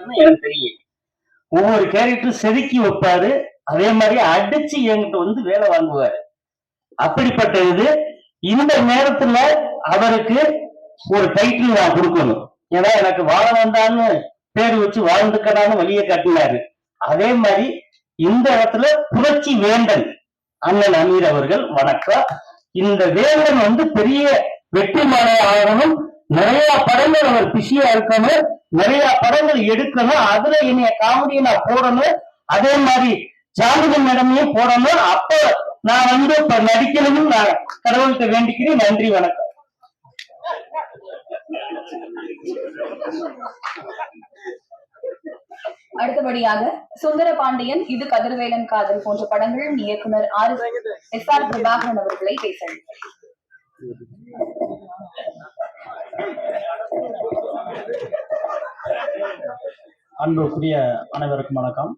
பண்ணாருன்னு எனக்கு தெரியும். ஒவ்வொரு கேரக்டரும் செதுக்கி வைப்பாரு. அதே மாதிரி அடிச்சு என்கிட்ட வந்து வேலை வாங்குவாரு. அப்படிப்பட்ட இது இந்த நேரத்துல அவருக்கு ஒரு டைட்டில் நான் கொடுக்கணும். ஏன்னா எனக்கு வாழ வந்தான்னு பேர் வச்சு வாழ்ந்துக்கடான்னு வழியை காட்டினாரு. அதே மாதிரி இந்த இடத்துல புரட்சி வேந்தன் அண்ணன் அமீர் அவர்கள் வணக்கம். இந்த வேந்தன் வந்து பெரிய வெற்றிமாலை ஆகணும். நிறைய படங்கள் அவர் பிஸியா இருக்கணும். நிறைய படங்கள் எடுக்கணும். அதுல என்னைய காமெடியை நான் போடணும். அதே மாதிரி ஜானகி மேடமையும் போடணும். அப்ப நான் வந்து இப்ப நடிக்கணும்னு நான் கடவுள்கிட்ட வேண்டிக்கிறேன். நன்றி, வணக்கம். அடுத்தபடியாக சுந்தர பாண்டியன், இது கதிர்வேலன் காதல் போன்ற படங்களின் இயக்குனர் SR பிரபாகரன் அவர்களை பேச அன்புக்குரிய அனைவருக்கும் வணக்கம்.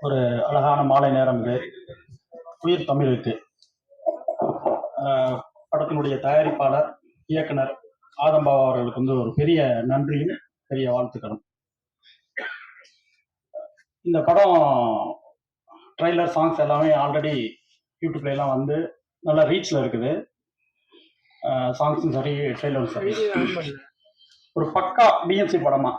ஒரு அழகான மாலை நேரம் இது. உயிர் தமிழுக்கு படத்தினுடைய தயாரிப்பாளர் இயக்குனர் ஆதம்பாபா அவர்களுக்கு வந்து ஒரு பெரிய நன்றியும் பெரிய வாழ்த்துக்களும். இந்த படம் ட்ரெய்லர் சாங்ஸ் எல்லாமே ஆல்ரெடி யூடியூப்ல எல்லாம் வந்து நல்லா ரீச்ல இருக்குது. சாங்ஸும் சரி, ட்ரெய்லரும் சரி, ஒரு பக்கா டிஎம்சி படமா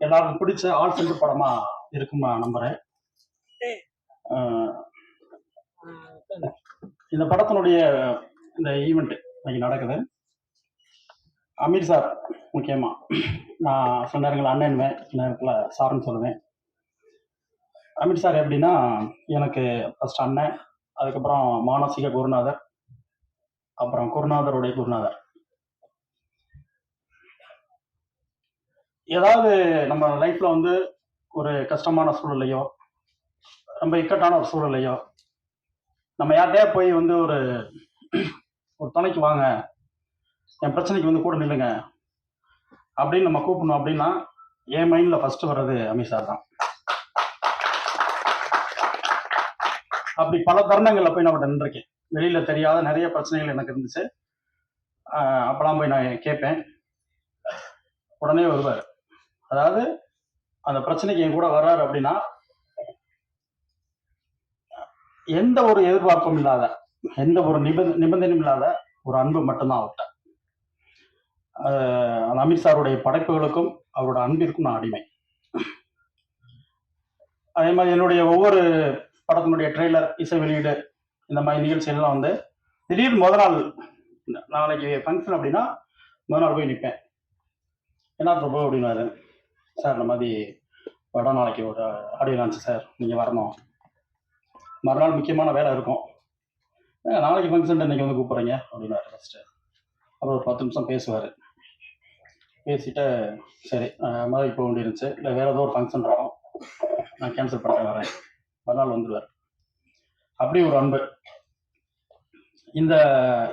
எல்லாருக்கும் பிடிச்ச ஆல் சென்று படமா இருக்கும் நான் நம்புறேன். இந்த படத்தினுடைய இந்த ஈவெண்ட் இன்னைக்கு நடக்குது. அமீர் சார் முக்கியமா, நான் சில நேரங்கள் அண்ணன்வேன், சில நேரத்தில் சார்னு சொல்லுவேன். அமீர் சார் எப்படின்னா, எனக்கு ஃபர்ஸ்ட் அண்ணன், அதுக்கப்புறம் மானசீக குருநாதர், அப்புறம் குருநாதருடைய குருநாதர். ஏதாவது நம்ம லைஃப்ல வந்து ஒரு கஷ்டமான சூழ்நிலையோ, ரொம்ப இக்கட்டான ஒரு சூழ்நிலையோ, நம்ம யார்கிட்டயா போய் வந்து ஒரு துணைக்கு வாங்க, என் பிரச்சனைக்கு வந்து கூட நில்லுங்க அப்படின்னு நம்ம கூப்பிடணும் அப்படின்னா, என் மைண்ட்ல ஃபர்ஸ்ட் வர்றது அமீர் சார் தான். அப்படி பல தருணங்கள்ல போய் நான் நின்றுருக்கேன். வெளியில தெரியாத நிறைய பிரச்சனைகள் எனக்கு இருந்துச்சு. அப்பெல்லாம் போய் நான் கேட்பேன், உடனே வருவார். அதாவது அந்த பிரச்சனைக்கு என் கூட வர்றாரு அப்படின்னா, எந்த ஒரு எதிர்பார்ப்பும் இல்லாத, எந்த ஒரு நிபந்தனையும் இல்லாத ஒரு அன்பு மட்டும்தான் அவர்கிட்ட. அமீர் சாருடைய படைப்புகளுக்கும் அவரோட அன்பிற்கும் நான் அடிமை. அதே மாதிரி என்னுடைய ஒவ்வொரு படத்தினுடைய ட்ரெய்லர், இசை வெளியீடு, இந்த மாதிரி நிகழ்ச்சிகள்லாம் வந்து திடீர்னு முதல் நாள், நாளைக்கு ஃபங்க்ஷன் அப்படின்னா முதல் நாள் போய் நிற்பேன். என்ன பிரபு அப்படின்னாரு, சார் இந்த மாதிரி படம் நாளைக்கு ஒரு ஆடியோ லான்ச் சார், நீங்கள் வரணும், மறுநாள் முக்கியமான வேலை இருக்கும், நாளைக்கு ஃபங்க்ஷன் இன்னைக்கு வந்து கூப்பிட்றீங்க அப்படின்னாரு ஃபஸ்ட்டு. அப்புறம் ஒரு 10 நிமிஷம் பேசுவார். பேசிட்டு சரி மாதிரி போக வேண்டியிருந்துச்சு, இல்லை வேறு ஏதோ ஒரு ஃபங்க்ஷன் இருக்கும், நான் கேன்சல் பண்ணிட்டு வரேன், மறுநாள் வந்துடுவார். அப்படி ஒரு அன்பு. இந்த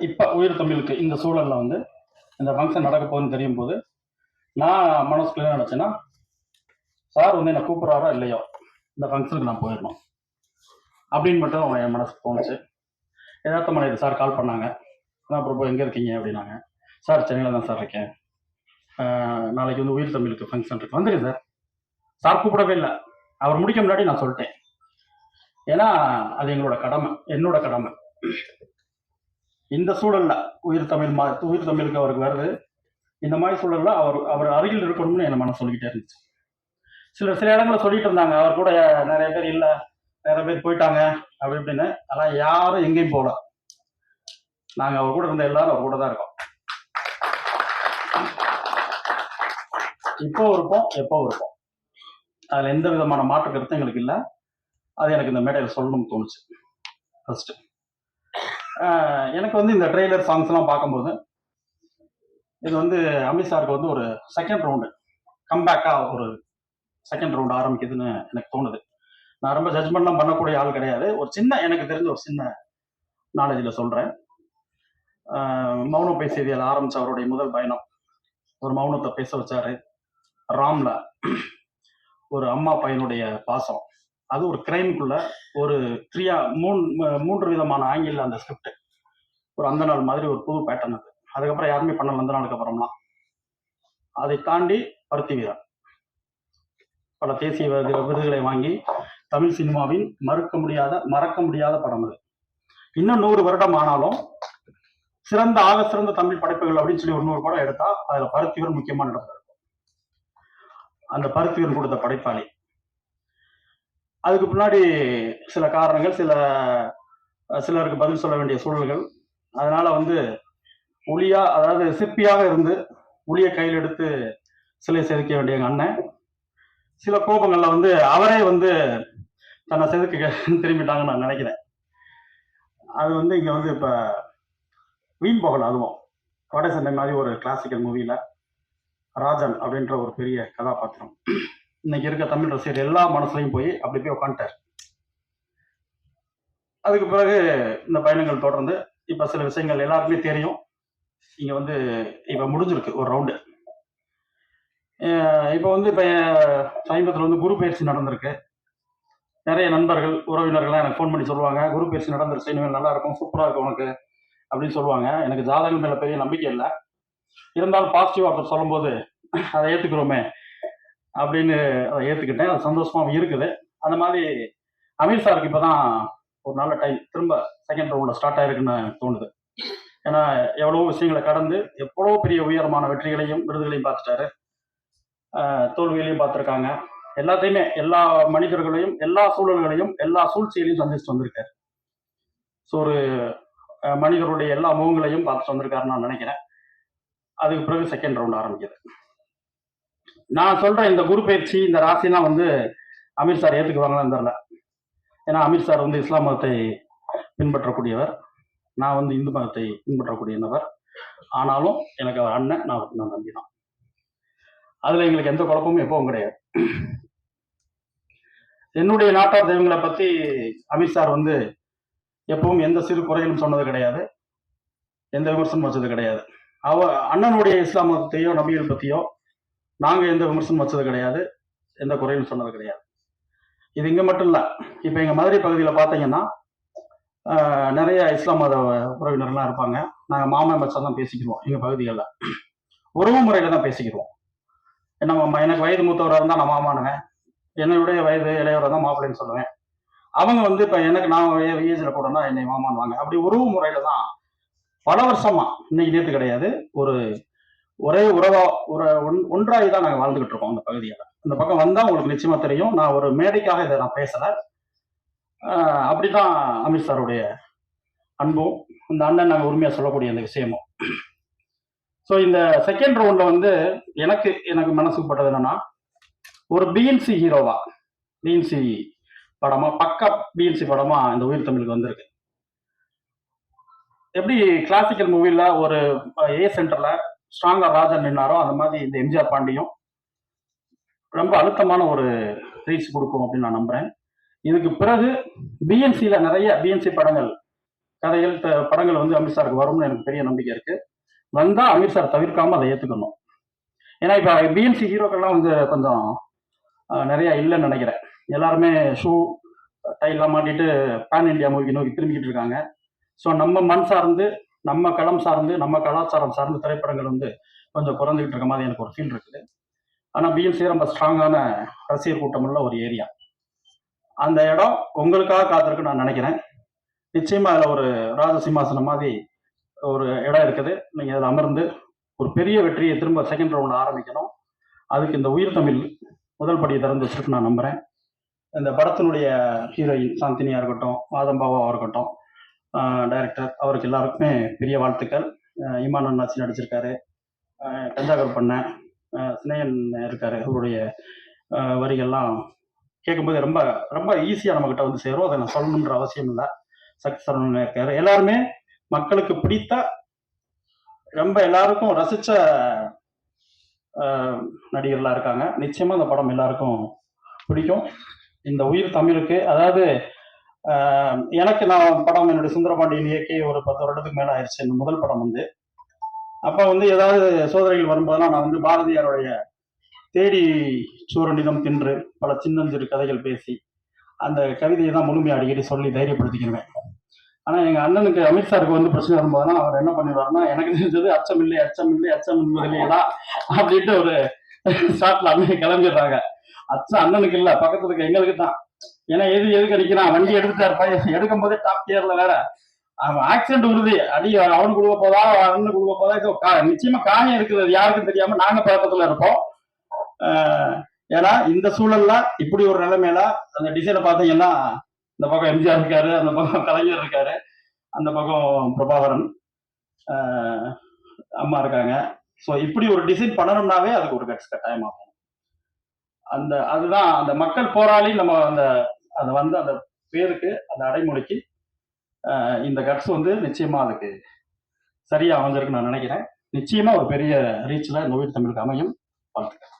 இப்போ உயிர் தமிழுக்கு இந்த சூழலில் வந்து இந்த ஃபங்க்ஷன் நடக்க போகுதுன்னு தெரியும் போது நான் மனசுக்குள்ள என்ன நினச்சேன்னா, சார் வந்து என்னை கூப்பிட்றாரோ இல்லையோ இந்த ஃபங்க்ஷனுக்கு நான் போயிடணும் அப்படின்னு மட்டும் என் மனசுக்கு தோணுச்சு. யதார்த்தமான இது சார் கால் பண்ணாங்க. நான் பிரபு எங்கே இருக்கீங்க அப்படின்னாங்க. சார் சென்னையில் தான் சார் இருக்கேன், நாளைக்கு வந்து உயிர் தமிழுக்கு ஃபங்க்ஷன் இருக்கு, வந்துடுங்க சார். சார் கூப்பிடவே இல்லை, அவர் முடிக்க முன்னாடி நான் சொல்லிட்டேன். ஏன்னா அது எங்களோட கடமை, என்னோட கடமை. இந்த சூழல்ல உயிர் தமிழுக்கு அவருக்கு வருது. இந்த மாதிரி சூழல்ல அவர் அருகில் இருக்கணும்னு என் மனசு சொல்லிக்கிட்டே இருந்துச்சு. சில இடங்களை சொல்லிட்டு இருந்தாங்க, அவர் கூட நிறைய பேர் இல்லை, நிறைய பேர் போயிட்டாங்க அப்படி இப்படின்னு. ஆனால் யாரும் எங்கேயும் போகல. நாங்கள் அவர் கூட இருந்த எல்லாரும் அவர் கூட தான் இருக்கோம். இப்போ இருப்போம், எப்போ இருப்போம். அதில் எந்த விதமான மாற்று கருத்தும் எங்களுக்கு இல்லை. அது எனக்கு இந்த மேடையில் சொல்லணும்னு தோணுச்சு. ஃபர்ஸ்ட் எனக்கு வந்து இந்த ட்ரெய்லர் சாங்ஸ்லாம் பார்க்கும்போது இது வந்து அமீர் சாருக்கு வந்து ஒரு செகண்ட் ரவுண்டு கம்பேக்காக ஒரு செகண்ட் ரவுண்டு ஆரம்பிக்குதுன்னு எனக்கு தோணுது. நான் ரொம்ப ஜட்ஜ்மெண்ட்லாம் பண்ணக்கூடிய ஆள் கிடையாது. ஒரு சின்ன, எனக்கு தெரிஞ்ச ஒரு சின்ன நாலேஜில் சொல்கிறேன். மௌனம் பேசியதில் ஆரம்பித்த அவருடைய முதல் பயணம், ஒரு மௌனத்தை பேச வச்சாரு. ராம்ல ஒரு அம்மா பையனுடைய பாசம், அது ஒரு கிரைமுக்குள்ள ஒரு 3 விதமான ஆங்கிள் அந்த ஸ்கிரிப்ட். ஒரு அந்த நாள் மாதிரி ஒரு புது பேட்டர்ன் அது. அதுக்கப்புறம் யாருமே பண்ணல அந்த நாளுக்கு அப்புறம்லாம். அதை தாண்டி பருத்தி வீரன். பல தேசிய விருதுகளை வாங்கி தமிழ் சினிமாவின் மறக்க முடியாத படம் அது. இன்னும் 100 வருடம் ஆனாலும் சிறந்த தமிழ் படைப்புகள் அப்படின்னு சொல்லி ஒரு 100 படம் எடுத்தா அதுல பருத்திவீரன் முக்கியமான இடம் இருக்கும். அந்த பருத்திவீரன் கொடுத்த படைப்பாளி. அதுக்கு பின்னாடி சில காரணங்கள், சிலருக்கு பதில் சொல்ல வேண்டிய சூழல்கள். அதனால ஒளியா, அதாவது சிற்பியாக இருந்து ஒளியை கையில் எடுத்து சிலை செதுக்க வேண்டிய எங்க அண்ணன் சில கோபங்கள்ல அவரே தன்னை செதுக்க திரும்பிட்டாங்கன்னு நான் நினைக்கிறேன். அது இங்க இப்ப வீண் போகல. அதுவும் வட சென்னை மாதிரி ஒரு கிளாசிக்கல் மூவில ராஜன் அப்படின்ற ஒரு பெரிய கதாபாத்திரம் இன்னைக்கு இருக்க தமிழ் ரசிகர் எல்லா மனசுலையும் போய் அப்படி போய் உட்காந்துட்டார். அதுக்கு பிறகு இந்த பயணங்கள் தொடர்ந்து இப்ப சில விஷயங்கள் எல்லாருக்குமே தெரியும். இங்க இப்ப முடிஞ்சிருக்கு ஒரு ரவுண்டு. இப்போ இப்ப சமீபத்தில் குரு பயிற்சி நடந்திருக்கு. நிறைய நண்பர்கள் உறவினர்கள்லாம் எனக்கு ஃபோன் பண்ணி சொல்லுவாங்க, குரு பயிற்சி நடந்துருச்சு, இனிமேல் நல்லா இருக்கும், சூப்பரா இருக்கும் உனக்கு அப்படின்னு சொல்லுவாங்க. எனக்கு ஜாதகம் மேல பெரிய நம்பிக்கை இல்லை, இருந்தாலும் பாசிட்டிவா ஒருத்தர் சொல்லும்போது அதை ஏத்துக்கிறோமே அப்படின்னு அதை ஏத்துக்கிட்டேன். அது சந்தோஷமா இருக்குது. அந்த மாதிரி அமீர் சாருக்கு இப்பதான் ஒரு நல்ல டைம் திரும்ப செகண்ட் ரவுண்ட்ல ஸ்டார்ட் ஆயிருக்குன்னு தோணுது. ஏன்னா எவ்வளவோ விஷயங்களை கடந்து எவ்வளவோ பெரிய உயரமான வெற்றிகளையும் விருதுகளையும் பார்த்துட்டாரு, தோல்விகளையும் பார்த்துருக்காங்க. எல்லாத்தையுமே, எல்லா மனிதர்களையும், எல்லா சூழல்களையும், எல்லா சூழ்ச்சிகளையும் சந்திச்சுட்டு வந்திருக்காரு. ஸோ ஒரு மனிதருடைய எல்லா முகங்களையும் பார்த்துட்டு வந்திருக்காருன்னு நான் நினைக்கிறேன். அதுக்கு பிறகு செகண்ட் ரவுண்ட் ஆரம்பிக்குது. நான் சொல்றேன், இந்த குரு பயிற்சி, இந்த ராசிலாம் அமீர் சார் ஏற்றுக்குவாங்களான்னு தெரியல. ஏன்னா அமீர் சார் இஸ்லாம் மதத்தை பின்பற்றக்கூடியவர், நான் இந்து மதத்தை பின்பற்றக்கூடியவர். ஆனாலும் எனக்கு அவர் அண்ணன், நான் நம்பி தான். அதுல எங்களுக்கு எந்த குழப்பமும் எப்பவும் கிடையாது. என்னுடைய நாட்டார் தெய்வங்களை பத்தி அமீர் சார் எப்பவும் எந்த சிறு குறைகளும் சொன்னது கிடையாது, எந்த விமர்சனம் வச்சது கிடையாது. அண்ணனுடைய இஸ்லாம் மதத்தையோ நபிகள் பத்தியோ நாங்க எந்த விமர்சனம் வச்சது கிடையாது, எந்த குறையும் சொன்னது கிடையாது. இது இங்க மட்டும் இல்ல, இப்ப எங்க மதுரை பகுதியில பாத்தீங்கன்னா நிறைய இஸ்லாம் மத உறவினர்லாம் இருப்பாங்க. நாங்க மாமா மச்சான் தான் பேசிக்கிறோம். எங்க பகுதிகளில் உறவு முறையில தான் பேசிக்கிறோம். எனக்கு வயது மூத்தவராக இருந்தா நான் மாமானுவேன், என்னுடைய வயது இளையவராக தான் மாப்பிள்ளைன்னு சொல்லுவேன். அவங்க இப்ப எனக்கு நான் ஏஜ்ல கூடனா என்னை மாமான்வாங்க. அப்படி உறவு முறையில தான் பல வருஷமா, இன்னைக்கு நேற்று கிடையாது, ஒரே உறவா ஒன்றாகி தான் நாங்கள் வாழ்ந்துகிட்டு இருக்கோம் அந்த பகுதியில். இந்த பக்கம் வந்தா உங்களுக்கு நிச்சயமா தெரியும், நான் ஒரு மேடைக்காக இதை நான் பேசல. அப்படிதான் அமீர் சாருடைய அன்பும், இந்த அண்ணன் நாங்கள் உரிமையா சொல்லக்கூடிய இந்த விஷயமும். ஸோ இந்த செகண்ட் ரவுண்ட்ல எனக்கு மனசுக்கு பட்டது என்னன்னா, ஒரு பிஎன்சி ஹீரோவா, பிஎன்சி படமா, பக்கா பிஎன்சி படமா இந்த உயிர் தமிழுக்கு வந்திருக்கு. எப்படி கிளாசிக்கல் மூவில ஒரு ஏ சென்டர்ல ஸ்ட்ராங்கா ராஜன் நின்னாரோ, அந்த மாதிரி இந்த எம்ஜிஆர் பாண்டியும் ரொம்ப அழுத்தமான ஒரு ரீச் கொடுக்கும் அப்படின்னு நான் நம்புறேன். இதுக்கு பிறகு பிஎன்சியில நிறைய பிஎன்சி படங்கள், கதைகள், படங்கள் அமீர் சாருக்கு வரும்னு எனக்கு பெரிய நம்பிக்கை இருக்கு. வந்தா அமீர் சார் தவிர்க்காம அதை ஏத்துக்கணும். ஏன்னா இப்ப பிஎன்சி ஹீரோக்கள்லாம் கொஞ்சம் நிறைய இல்லைன்னு நினைக்கிறேன். எல்லாருமே ஷூ டைலாம் மாட்டிட்டு பேன் இந்தியா மூவிக்கு நோக்கி திரும்பிக்கிட்டு இருக்காங்க. ஸோ நம்ம மண் சார்ந்து, நம்ம களம் சார்ந்து, நம்ம கலாச்சாரம் சார்ந்த திரைப்படங்கள் கொஞ்சம் குறைஞ்சிக்கிட்டு இருக்க மாதிரி எனக்கு ஒரு ஃபீல் இருக்குது. ஆனால் பிஎன்சி ரொம்ப ஸ்ட்ராங்கான ரசிகர் கூட்டம் உள்ள ஒரு ஏரியா. அந்த இடம் உங்களுக்காக காத்திருக்கு நான் நினைக்கிறேன். நிச்சயமா அதில் ஒரு ராஜசிம்மாசனம் மாதிரி ஒரு இடம் இருக்குது. நீங்கள் அதில் அமர்ந்து ஒரு பெரிய வெற்றியை திரும்ப செகண்ட் ரவுண்ட் ஆரம்பிக்கணும். அதுக்கு இந்த உயிர் தமிழ் முதல் படியை திறந்து வச்சுருக்கு நான் நம்புறேன். இந்த படத்தினுடைய ஹீரோயின் சாந்தினியா இருக்கட்டும், மாதம்பாவாக இருக்கட்டும், டைரக்டர், அவருக்கு எல்லாருக்குமே பெரிய வாழ்த்துக்கள். இமான் அண்ணாச்சி நடிச்சிருக்காரு, கஞ்சாகர் பண்ண சினேயன் இருக்காரு. அவருடைய வரிகள்லாம் கேட்கும்போது ரொம்ப ரொம்ப ஈஸியாக நம்மக்கிட்ட சேரும். அதை நான் சொல்லணுன்ற அவசியம் இல்லை. சக்தி சரவணன் இருக்காரு. எல்லாருமே மக்களுக்கு பிடித்த, ரொம்ப எல்லாருக்கும் ரசிச்ச நடிகர்களாக இருக்காங்க. நிச்சயமா இந்த படம் எல்லாருக்கும் பிடிக்கும். இந்த உயிர் தமிழுக்கு, அதாவது நான் படம் என்னுடைய சுந்தரபாண்டியன் இயக்கி ஒரு 10 வருடத்துக்கு மேல ஆயிடுச்சு. இந்த முதல் படம் அப்ப ஏதாவது சோதனைகள் வரும்போதெல்லாம் நான் பாரதியாருடைய தேடி சூரனிதம் தின்று பல சின்னஞ்சிறு கதைகள் பேசி அந்த கவிதையை தான் முழுமையாக அடிக்கடி சொல்லி தைரியப்படுத்திக்கிறேன். ஆனா எங்க அண்ணனுக்கு அமீர் சாருக்கு பிரச்சனை வரும்போதுனா அவர் என்ன பண்ணிடுவாருன்னா, எனக்கு தெரிஞ்சது அச்சம் இல்லை, அச்சம் இல்லை, அச்சம் என்பதிலேடா அப்படின்ட்டு ஒரு ஸ்டார்ட்ல அண்ணன் கிளம்பிடுறாங்க. அச்சா அண்ணனுக்கு இல்ல, பக்கத்துல இருக்க எங்களுக்கு தான். ஏன்னா எதுக்கு அடிக்கிறான், வண்டி எடுத்துட்டாரு பையன், எடுக்கும் போதே டாப் கியர்ல வேற. அவன் ஆக்சிடென்ட் உறுதி, அடி அவனு கொடுக்க போதா அண்ணன் கொடுக்க போதா, இதோ நிச்சயமா காயம் இருக்குது, அது யாருக்கும் தெரியாம நாங்க பக்கத்துல இருப்போம். ஏன்னா இந்த சூழல்ல இப்படி ஒரு நிலைமையில அந்த டிசைனை பார்த்தீங்கன்னா, இந்த பக்கம் எம்ஜிஆர் இருக்காரு, அந்த பக்கம் கலைஞர் இருக்காரு, அந்த பக்கம் பிரபாகரன் அம்மா இருக்காங்க. ஸோ இப்படி ஒரு டிசைன் பண்ணணும்னாவே அதுக்கு ஒரு கட்ஸ் கட்டாயம் ஆகும். அதுதான் அந்த மக்கள் போராளி நம்ம அந்த அந்த பேருக்கு, அந்த அடைமொழிக்கு இந்த கட்ஸ் நிச்சயமா அதுக்கு சரியா அமைஞ்சிருக்குன்னு நான் நினைக்கிறேன். நிச்சயமா ஒரு பெரிய ரீச்ல இந்த உயிர் தமிழுக்கு அமையும். வாழ்த்துக்கள்.